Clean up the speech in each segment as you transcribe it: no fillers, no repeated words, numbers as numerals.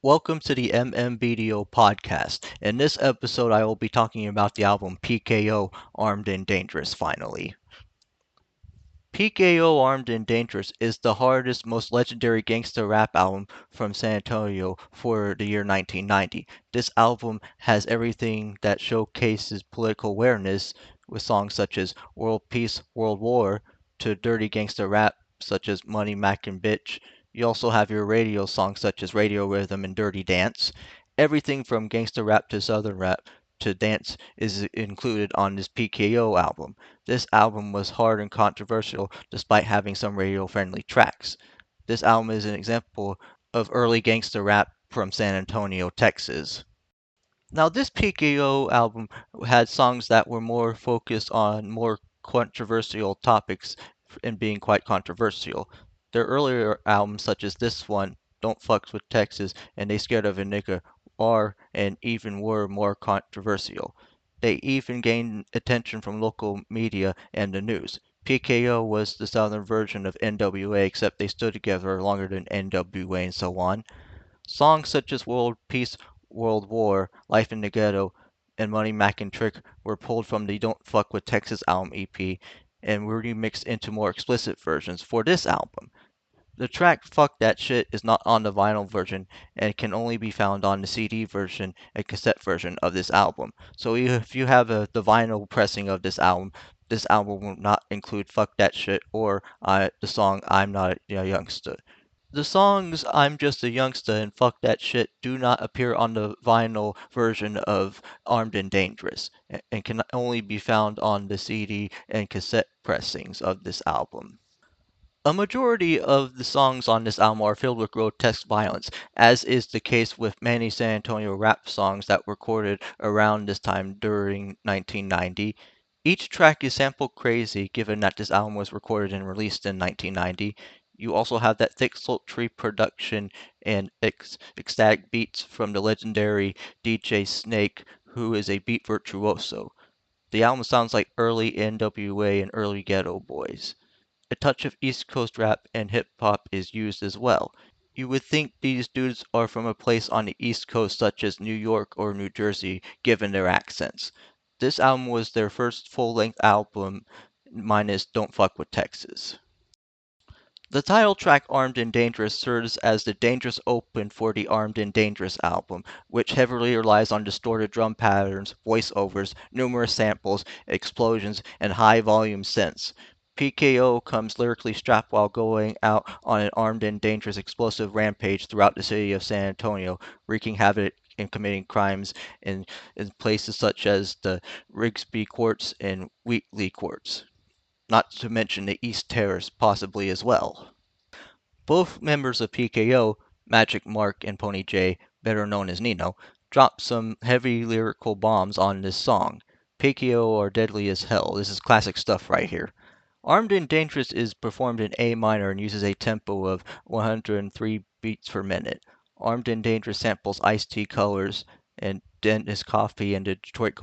Welcome to the MMBDO podcast. In this episode, I will be talking about the album PKO Armed and Dangerous finally. PKO Armed and Dangerous is the hardest, most legendary gangsta rap album from San Antonio for the year 1990. This album has everything that showcases political awareness with songs such as World Peace, World War to dirty gangsta rap such as Money Mac and Bitch. You also have your radio songs such as Radio Rhythm and Dirty Dance. Everything from gangsta rap to southern rap to dance is included on this PKO album. This album was hard and controversial despite having some radio-friendly tracks. This album is an example of early gangsta rap from San Antonio, Texas. Now, this PKO album had songs that were more focused on more controversial topics and being quite controversial. Their earlier albums, such as this one, Don't Fucks with Texas and They Scared of a Nigga, are and even were more controversial. They even gained attention from local media and the news. PKO was the southern version of NWA, except they stood together longer than NWA and so on. Songs such as World Peace, World War, Life in the Ghetto, and Money Mac and Trick were pulled from the Don't Fuck with Texas album EP and were remixed into more explicit versions for this album. The track Fuck That Shit is not on the vinyl version and can only be found on the CD version and cassette version of this album. So if you have the vinyl pressing of this album will not include Fuck That Shit or the song I'm Not a Youngster. The songs "I'm Just a Youngster" and "Fuck That Shit" do not appear on the vinyl version of "Armed and Dangerous" and can only be found on the CD and cassette pressings of this album. A majority of the songs on this album are filled with grotesque violence, as is the case with many San Antonio rap songs that were recorded around this time during 1990. Each track is sample crazy, given that this album was recorded and released in 1990. You also have that thick, sultry production and ecstatic beats from the legendary DJ Snake, who is a beat virtuoso. The album sounds like early NWA and early Ghetto Boys. A touch of East Coast rap and hip hop is used as well. You would think these dudes are from a place on the East Coast such as New York or New Jersey, given their accents. This album was their first full-length album minus Don't Fuck with Texas. The title track Armed and Dangerous serves as the dangerous open for the Armed and Dangerous album, which heavily relies on distorted drum patterns, voiceovers, numerous samples, explosions, and high volume synths. PKO comes lyrically strapped while going out on an armed and dangerous explosive rampage throughout the city of San Antonio, wreaking havoc and committing crimes in places such as the Rigsby Courts and Wheatley Courts, not to mention the East Terrace possibly as well. Both members of PKO, Magic Mark and Pony J, better known as Nino, dropped some heavy lyrical bombs on this song. PKO are deadly as hell. This is classic stuff right here. Armed and Dangerous is performed in A minor and uses a tempo of 103 beats per minute. Armed and Dangerous samples Ice-T Colors and Dennis Coffey and the Detroit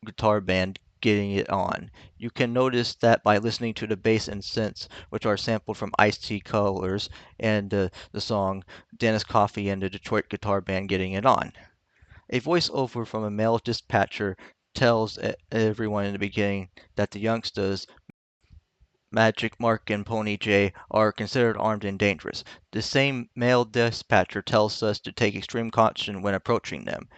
Guitar Band getting it on. You can notice that by listening to the bass and synths, which are sampled from Ice-T Colors and the song Dennis Coffey and the Detroit Guitar Band getting it on. A voiceover from a male dispatcher tells everyone in the beginning that the youngsters Magic Mark and Pony J are considered armed and dangerous. The same male dispatcher tells us to take extreme caution when approaching them.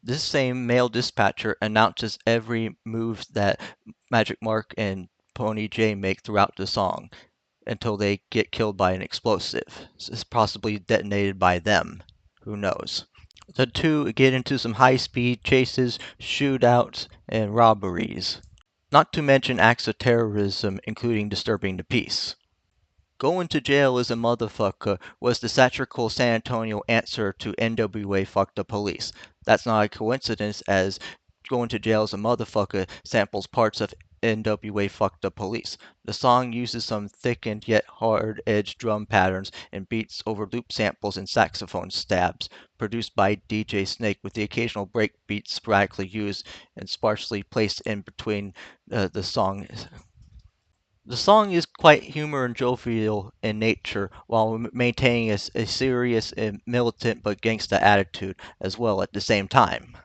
This same male dispatcher announces every move that Magic Mark and Pony J make throughout the song until they get killed by an explosive. It's possibly detonated by them. Who knows? The two get into some high speed chases, shootouts, and robberies. Not to mention acts of terrorism, including disturbing the peace. Going to jail is a motherfucker was the satirical San Antonio answer to NWA Fuck the Police. That's not a coincidence, as Going to Jail is a Motherfucker samples parts of NWA Fuck the Police. The song uses some thickened yet hard edged drum patterns and beats over loop samples and saxophone stabs, produced by DJ Snake, with the occasional break beats sporadically used and sparsely placed in between the song. The song is quite humor and jovial in nature while maintaining a serious and militant but gangsta attitude as well at the same time.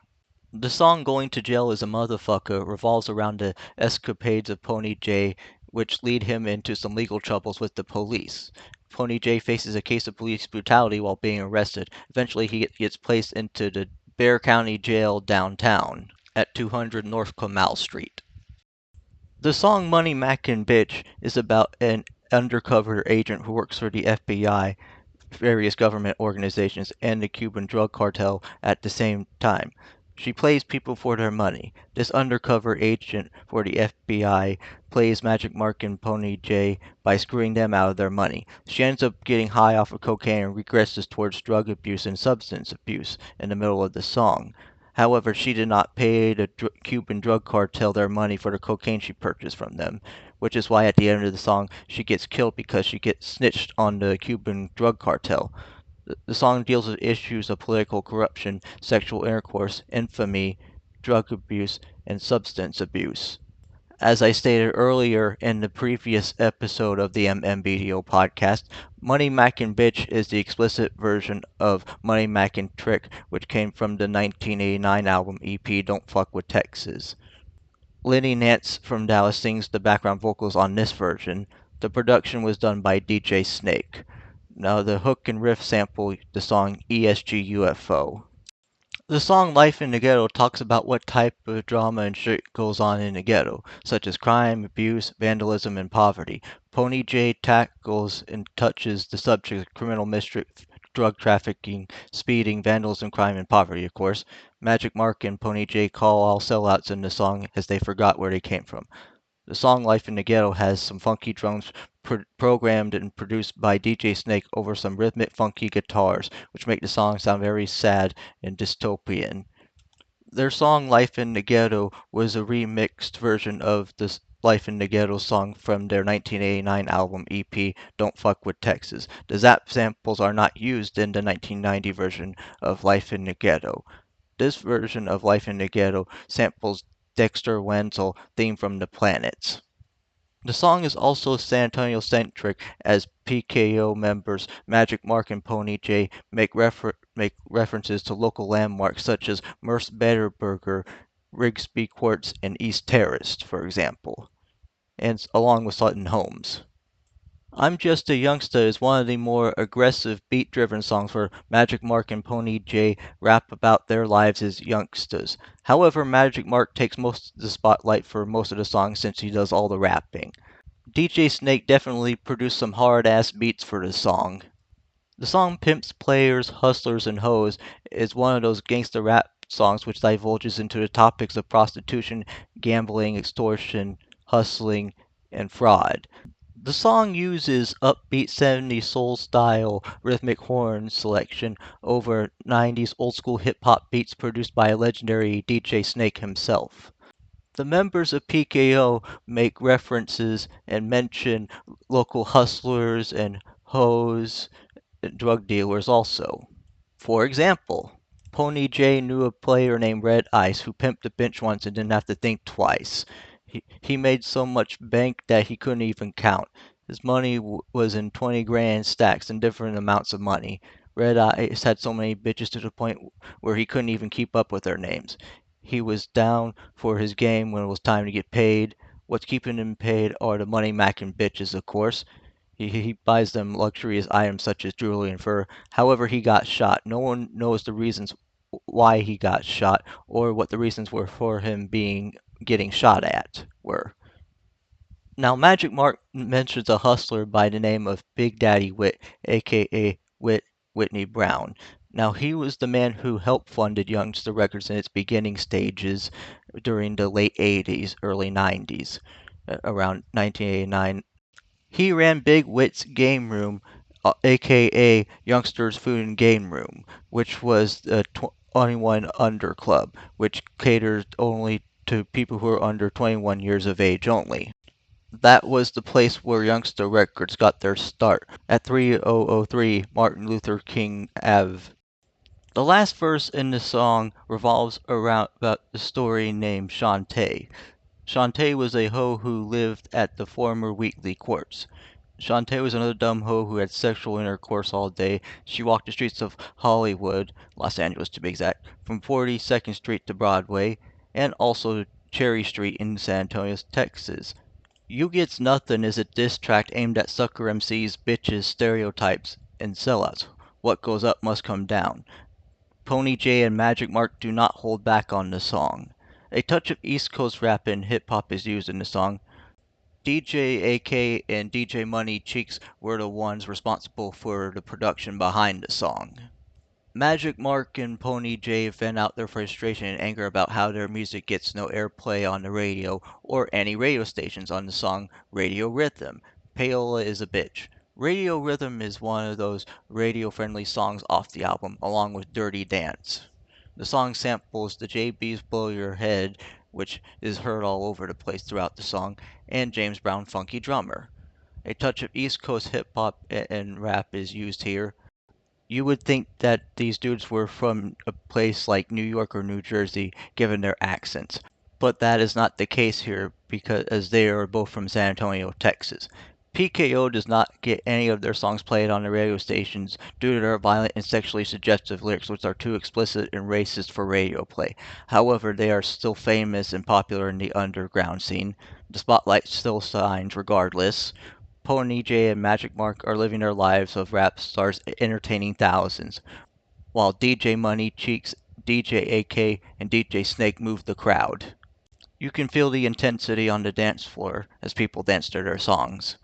The song "Going to Jail is a Motherfucker" revolves around the escapades of Pony J, which lead him into some legal troubles with the police. Pony J faces a case of police brutality while being arrested. Eventually, he gets placed into the Bexar County Jail downtown at 200 North Canal Street. The song "Money Mac and Bitch" is about an undercover agent who works for the FBI, various government organizations, and the Cuban drug cartel at the same time. She plays people for their money. This undercover agent for the FBI plays Magic Mark and Pony J by screwing them out of their money. She ends up getting high off of cocaine and regresses towards drug abuse and substance abuse in the middle of the song. However, she did not pay the Cuban drug cartel their money for the cocaine she purchased from them, which is why at the end of the song she gets killed because she gets snitched on the Cuban drug cartel. The song deals with issues of political corruption, sexual intercourse, infamy, drug abuse, and substance abuse. As I stated earlier in the previous episode of the MMBDO podcast, Money Mac and Bitch is the explicit version of Money Mac and Trick, which came from the 1989 album EP Don't Fuck with Texas. Lenny Nance from Dallas sings the background vocals on this version. The production was done by DJ Snake. Now, the hook and riff sample the song ESG UFO. The song Life in the Ghetto talks about what type of drama and shit goes on in the ghetto, such as crime, abuse, vandalism, and poverty. Pony J tackles and touches the subject of criminal mischief, drug trafficking, speeding, vandalism, crime, and poverty, of course. Magic Mark and Pony J call all sellouts in the song as they forgot where they came from. The song Life in the Ghetto has some funky drums programmed and produced by DJ Snake over some rhythmic funky guitars, which make the song sound very sad and dystopian. Their song Life in the Ghetto was a remixed version of the Life in the Ghetto song from their 1989 album EP Don't Fuck with Texas. The Zap samples are not used in the 1990 version of Life in the Ghetto. This version of Life in the Ghetto samples Dexter Wenzel theme from The Planets. The song is also San Antonio centric as PKO members Magic Mark and Pony J make references to local landmarks such as Merce Betterburger, Rigsby Quartz, and East Terrace, for example, and along with Sutton Homes. I'm Just a Youngster is one of the more aggressive beat driven songs where Magic Mark and Pony J rap about their lives as youngsters. However, Magic Mark takes most of the spotlight for most of the song since he does all the rapping. DJ Snake definitely produced some hard ass beats for the song. The song Pimps, Players, Hustlers, and Hoes is one of those gangsta rap songs which divulges into the topics of prostitution, gambling, extortion, hustling, and fraud. The song uses upbeat 70s soul style rhythmic horn selection over 90s old school hip hop beats produced by a legendary DJ Snake himself. The members of PKO make references and mention local hustlers and hoes and drug dealers also. For example, Pony J knew a player named Red Ice who pimped a bench once and didn't have to think twice. He made so much bank that he couldn't even count. His money was in 20 grand stacks and different amounts of money. Red Ice had so many bitches to the point where he couldn't even keep up with their names. He was down for his game when it was time to get paid. What's keeping him paid are the money macking bitches, of course. He buys them luxurious items such as jewelry and fur. However, he got shot. No one knows the reasons why he got shot or what the reasons were for him being getting shot at were. Now, Magic Mark mentions a hustler by the name of Big Daddy Whit, aka Whitney Brown. Now, he was the man who helped funded Youngster Records in its beginning stages during the late 80s, early 90s, around 1989. He ran Big Wit's Game Room, aka Youngsters Food and Game Room, which was a 21 under club, which caters only to people who are under 21 years of age only. That was the place where Youngster Records got their start, at 3003 Martin Luther King Ave. The last verse in the song revolves around about the story named Shantae. Shantae was a hoe who lived at the former Wheatley Courts. Shantae was another dumb hoe who had sexual intercourse all day. She walked the streets of Hollywood, Los Angeles to be exact, from 42nd Street to Broadway, and also Cherry Street in San Antonio, Texas. You Gets Nothin' is a diss track aimed at sucker MCs, bitches, stereotypes, and sellouts. What goes up must come down. Pony J and Magic Mark do not hold back on the song. A touch of East Coast rap and hip hop is used in the song. DJ AK and DJ Money Cheeks were the ones responsible for the production behind the song. Magic Mark and Pony J vent out their frustration and anger about how their music gets no airplay on the radio or any radio stations on the song Radio Rhythm. Paola is a bitch. Radio Rhythm is one of those radio friendly songs off the album, along with Dirty Dance. The song samples the JB's Blow Your Head, which is heard all over the place throughout the song, and James Brown Funky Drummer. A touch of East Coast hip hop and rap is used here. You would think that these dudes were from a place like New York or New Jersey, given their accents, but that is not the case here because as they are both from San Antonio, Texas. PKO does not get any of their songs played on the radio stations due to their violent and sexually suggestive lyrics, which are too explicit and racist for radio play. However, they are still famous and popular in the underground scene. The spotlight still shines regardless. Pony J and Magic Mark are living their lives of rap stars entertaining thousands, while DJ Money Cheeks, DJ AK, and DJ Snake move the crowd. You can feel the intensity on the dance floor as people dance to their songs.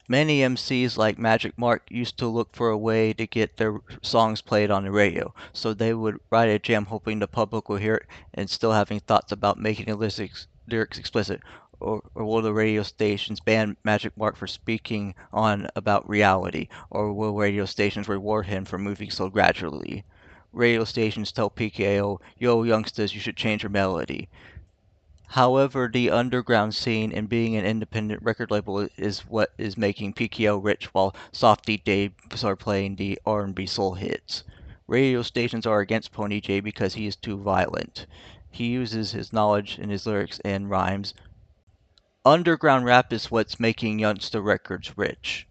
Many MCs like Magic Mark used to look for a way to get their songs played on the radio, so they would write a jam hoping the public will hear it and still having thoughts about making the lyrics explicit. Or will the radio stations ban Magic Mark for speaking on about reality? Or will radio stations reward him for moving so gradually? Radio stations tell PKO, yo youngsters, you should change your melody. However, the underground scene and being an independent record label is what is making PKO rich while Softy Daves are playing the R&B soul hits. Radio stations are against Pony J because he is too violent. He uses his knowledge in his lyrics and rhymes. Underground rap is what's making youngster records rich.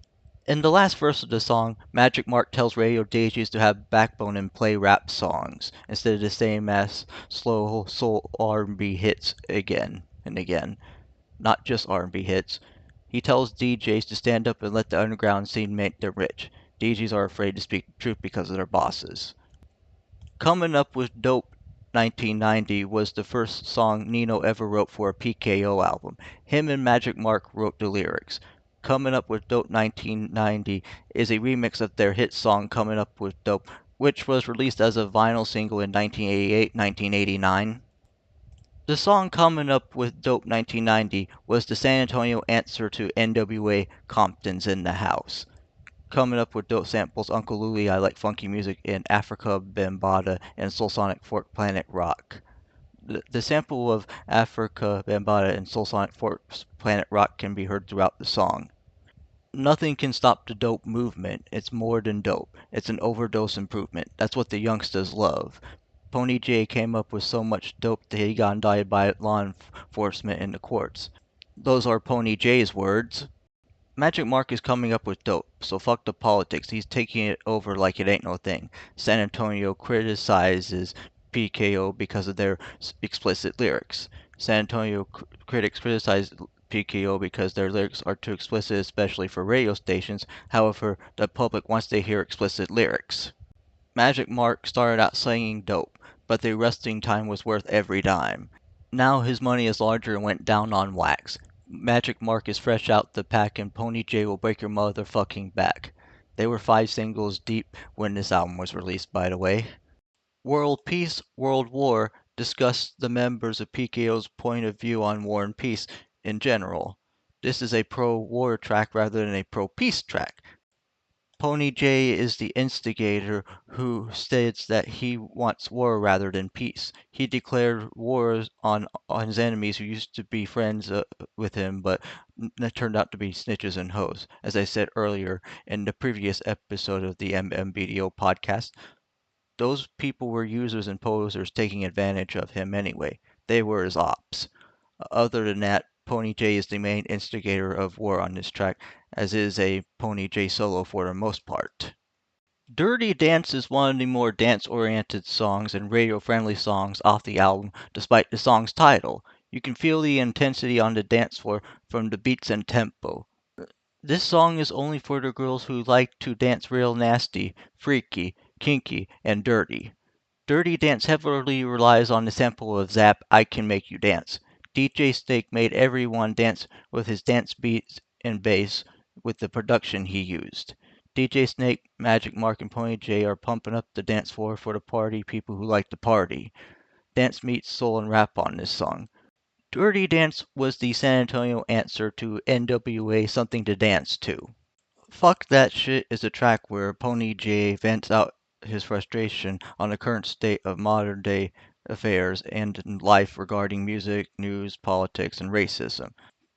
In the last verse of the song, Magic Mark tells radio DJs to have backbone and play rap songs instead of the same as slow soul R&B hits again and again, not just R&B hits. He tells DJs to stand up and let the underground scene make them rich. DJs are afraid to speak the truth because of their bosses. Coming Up with Dope 1990 was the first song Nino ever wrote for a PKO album. Him and Magic Mark wrote the lyrics. Coming Up with Dope 1990 is a remix of their hit song Coming Up with Dope, which was released as a vinyl single in 1988-1989. The song Coming Up with Dope 1990 was the San Antonio answer to NWA Compton's in the House. Coming Up with Dope samples Uncle Louie, I Like Funky Music, in Africa Bambaataa and Soulsonic Fork Planet Rock. The sample of Africa Bambaataa and Soulsonic Fork Planet Rock can be heard throughout the song. Nothing can stop the dope movement. It's more than dope. It's an overdose improvement. That's what the youngsters love. Pony J came up with so much dope that he got indicted by law enforcement in the courts. Those are Pony J's words. Magic Mark is coming up with dope, so fuck the politics. He's taking it over like it ain't no thing. San Antonio criticizes PKO because of their explicit lyrics. San Antonio critics criticize PKO because their lyrics are too explicit, especially for radio stations. However, the public wants to hear explicit lyrics. Magic Mark started out singing dope, but the resting time was worth every dime. Now his money is larger and went down on wax. Magic Mark is fresh out the pack and Pony J will break your motherfucking back. They were 5 singles deep when this album was released, by the way. World Peace, World War discussed the members of PKO's point of view on war and peace in general. This is a pro-war track rather than a pro-peace track. Pony J is the instigator who states that he wants war rather than peace. He declared war on his enemies who used to be friends with him, but turned out to be snitches and hoes. As I said earlier in the previous episode of the MMBDO podcast, those people were users and posers taking advantage of him anyway. They were his ops. Other than that, Pony J is the main instigator of war on this track, as is a Pony J solo for the most part. Dirty Dance is one of the more dance-oriented songs and radio-friendly songs off the album, despite the song's title. You can feel the intensity on the dance floor from the beats and tempo. This song is only for the girls who like to dance real nasty, freaky, kinky, and dirty. Dirty Dance heavily relies on the sample of Zap I Can Make You Dance. DJ Snake made everyone dance with his dance beats and bass with the production he used. DJ Snake, Magic Mark, and Pony J are pumping up the dance floor for the party people who like to party. Dance meets soul and rap on this song. Dirty Dance was the San Antonio answer to NWA Something to Dance To. Fuck That Shit is a track where Pony J vents out his frustration on the current state of modern day affairs and life regarding music, news, politics, and racism.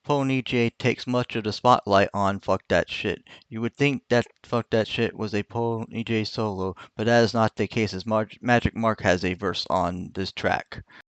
Pony J takes much of the spotlight on Fuck That Shit. You would think that Fuck That Shit was a Pony J solo, but that is not the case as Magic Mark has a verse on this track.